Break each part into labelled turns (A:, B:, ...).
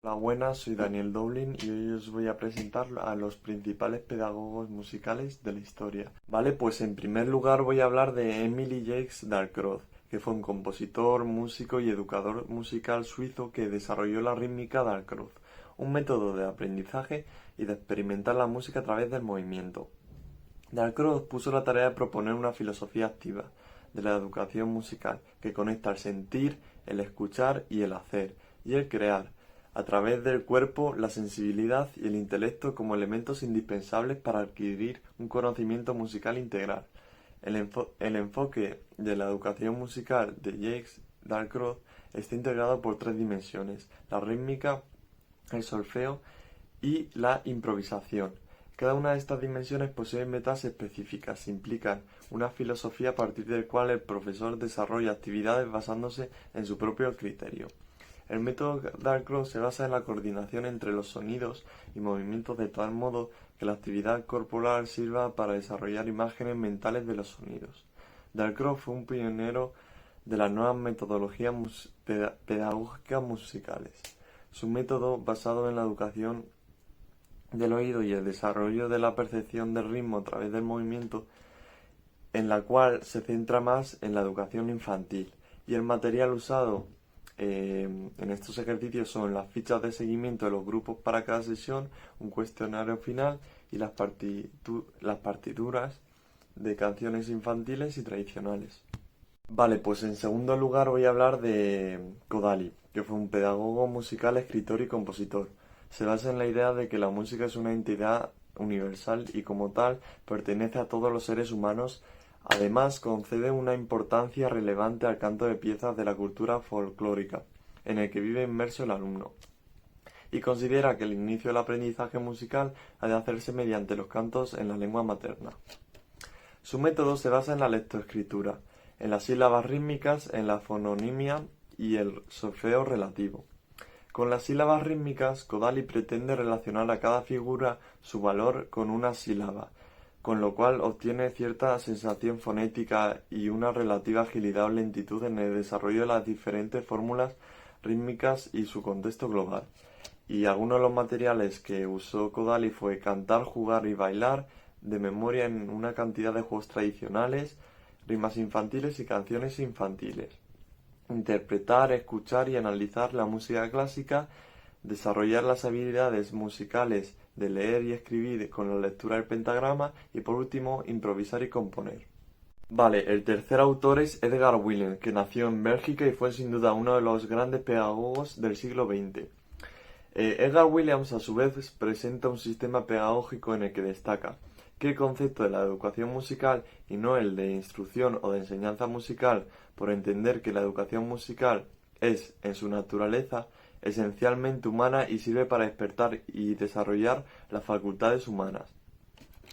A: Hola, buenas, soy Daniel Dowling y hoy os voy a presentar a los principales pedagogos musicales de la historia. Vale, pues en primer lugar voy a hablar de Emily Jacques Dalcroze, que fue un compositor, músico y educador musical suizo que desarrolló la rítmica Dalcroze, un método de aprendizaje y de experimentar la música a través del movimiento. Dalcroze puso la tarea de proponer una filosofía activa de la educación musical que conecta el sentir, el escuchar y el hacer, y el crear, a través del cuerpo, la sensibilidad y el intelecto como elementos indispensables para adquirir un conocimiento musical integral. El enfoque de la educación musical de Jacques Dalcroze está integrado por tres dimensiones: la rítmica, el solfeo y la improvisación. Cada una de estas dimensiones posee metas específicas, implican una filosofía a partir del cual el profesor desarrolla actividades basándose en su propio criterio. El método Dalcroze se basa en la coordinación entre los sonidos y movimientos de tal modo que la actividad corporal sirva para desarrollar imágenes mentales de los sonidos. Dalcroze fue un pionero de las nuevas metodologías pedagógicas musicales. Su método, basado en la educación del oído y el desarrollo de la percepción del ritmo a través del movimiento, en la cual se centra más en la educación infantil, y el material usado en estos ejercicios son las fichas de seguimiento de los grupos para cada sesión, un cuestionario final y las partituras de canciones infantiles y tradicionales. Vale, pues en segundo lugar voy a hablar de Kodály, que fue un pedagogo musical, escritor y compositor. Se basa en la idea de que la música es una entidad universal y como tal pertenece a todos los seres humanos. Además, concede una importancia relevante al canto de piezas de la cultura folclórica, en el que vive inmerso el alumno, y considera que el inicio del aprendizaje musical ha de hacerse mediante los cantos en la lengua materna. Su método se basa en la lectoescritura, en las sílabas rítmicas, en la fononimia y el solfeo relativo. Con las sílabas rítmicas, Kodály pretende relacionar a cada figura su valor con una sílaba, con lo cual obtiene cierta sensación fonética y una relativa agilidad o lentitud en el desarrollo de las diferentes fórmulas rítmicas y su contexto global. Y algunos de los materiales que usó Kodály fue cantar, jugar y bailar de memoria en una cantidad de juegos tradicionales, rimas infantiles y canciones infantiles. Interpretar, escuchar y analizar la música clásica, desarrollar las habilidades musicales de leer y escribir con la lectura del pentagrama y por último improvisar y componer. Vale, el tercer autor es Edgar Williams, que nació en Bélgica y fue sin duda uno de los grandes pedagogos del siglo XX. Edgar Williams a su vez presenta un sistema pedagógico en el que destaca que el concepto de la educación musical y no el de instrucción o de enseñanza musical, por entender que la educación musical es, en su naturaleza, esencialmente humana y sirve para despertar y desarrollar las facultades humanas.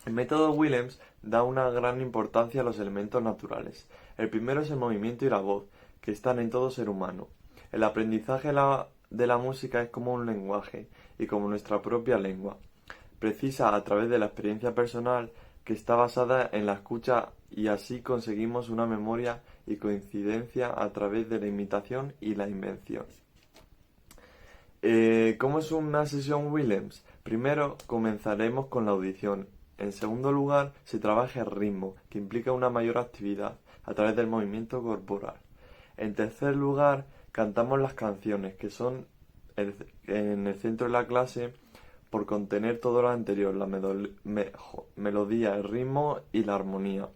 A: El método Williams da una gran importancia a los elementos naturales. El primero es el movimiento y la voz, que están en todo ser humano. El aprendizaje de la música es como un lenguaje, y como nuestra propia lengua. Precisa a través de la experiencia personal que está basada en la escucha y así conseguimos una memoria y coincidencia a través de la imitación y la invención. ¿Cómo es una sesión Williams? Primero comenzaremos con la audición. En segundo lugar, se trabaja el ritmo, que implica una mayor actividad a través del movimiento corporal. En tercer lugar, cantamos las canciones, que son en el centro de la clase por contener todo lo anterior, la melodía, el ritmo y la armonía.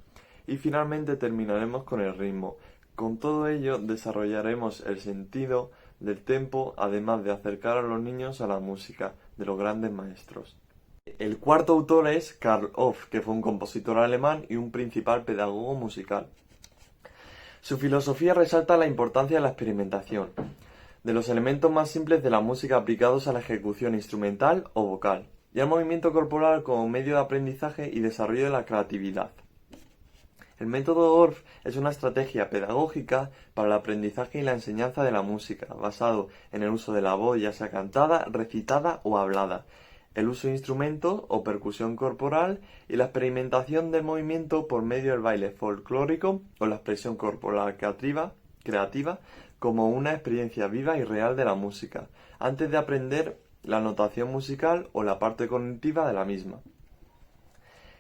A: Y finalmente terminaremos con el ritmo. Con todo ello desarrollaremos el sentido del tempo, además de acercar a los niños a la música de los grandes maestros. El cuarto autor es Carl Orff, que fue un compositor alemán y un principal pedagogo musical. Su filosofía resalta la importancia de la experimentación, de los elementos más simples de la música aplicados a la ejecución instrumental o vocal, y al movimiento corporal como medio de aprendizaje y desarrollo de la creatividad. El método Orff es una estrategia pedagógica para el aprendizaje y la enseñanza de la música, basado en el uso de la voz, ya sea cantada, recitada o hablada, el uso de instrumentos o percusión corporal y la experimentación del movimiento por medio del baile folclórico o la expresión corporal creativa como una experiencia viva y real de la música, antes de aprender la notación musical o la parte cognitiva de la misma.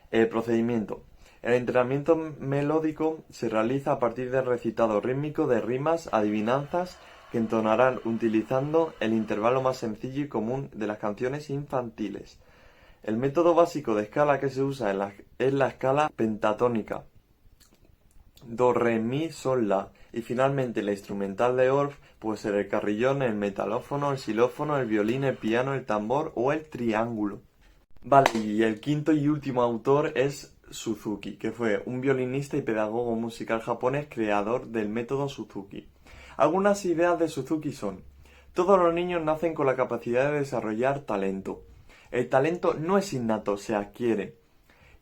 A: El procedimiento. El entrenamiento melódico se realiza a partir del recitado rítmico de rimas, adivinanzas, que entonarán utilizando el intervalo más sencillo y común de las canciones infantiles. El método básico de escala que se usa es la escala pentatónica, do, re, mi, sol, la, y finalmente la instrumental de Orff puede ser el carillón, el metalófono, el xilófono, el violín, el piano, el tambor o el triángulo. Vale, y el quinto y último autor es Suzuki, que fue un violinista y pedagogo musical japonés creador del método Suzuki. Algunas ideas de Suzuki son: todos los niños nacen con la capacidad de desarrollar talento. El talento no es innato, se adquiere.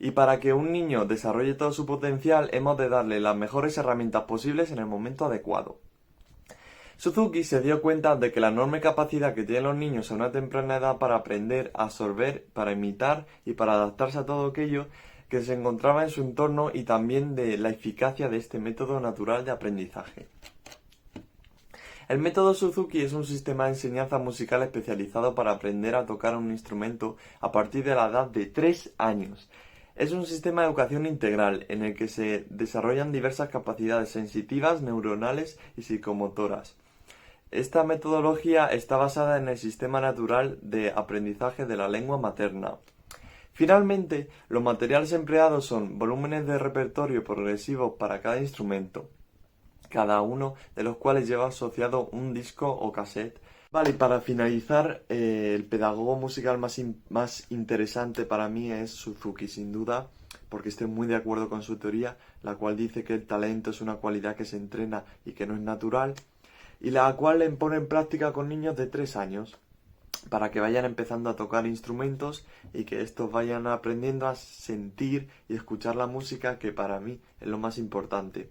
A: Y para que un niño desarrolle todo su potencial, hemos de darle las mejores herramientas posibles en el momento adecuado. Suzuki se dio cuenta de que la enorme capacidad que tienen los niños a una temprana edad para aprender, absorber, para imitar y para adaptarse a todo aquello que se encontraba en su entorno, y también de la eficacia de este método natural de aprendizaje. El método Suzuki es un sistema de enseñanza musical especializado para aprender a tocar un instrumento a partir de la edad de 3 años. Es un sistema de educación integral en el que se desarrollan diversas capacidades sensitivas, neuronales y psicomotoras. Esta metodología está basada en el sistema natural de aprendizaje de la lengua materna. Finalmente, los materiales empleados son volúmenes de repertorio progresivos para cada instrumento, cada uno de los cuales lleva asociado un disco o cassette. Vale, y para finalizar, el pedagogo musical más interesante para mí es Suzuki, sin duda, porque estoy muy de acuerdo con su teoría, la cual dice que el talento es una cualidad que se entrena y que no es natural, y la cual le pone en práctica con niños de 3 años, para que vayan empezando a tocar instrumentos y que estos vayan aprendiendo a sentir y escuchar la música, que para mí es lo más importante.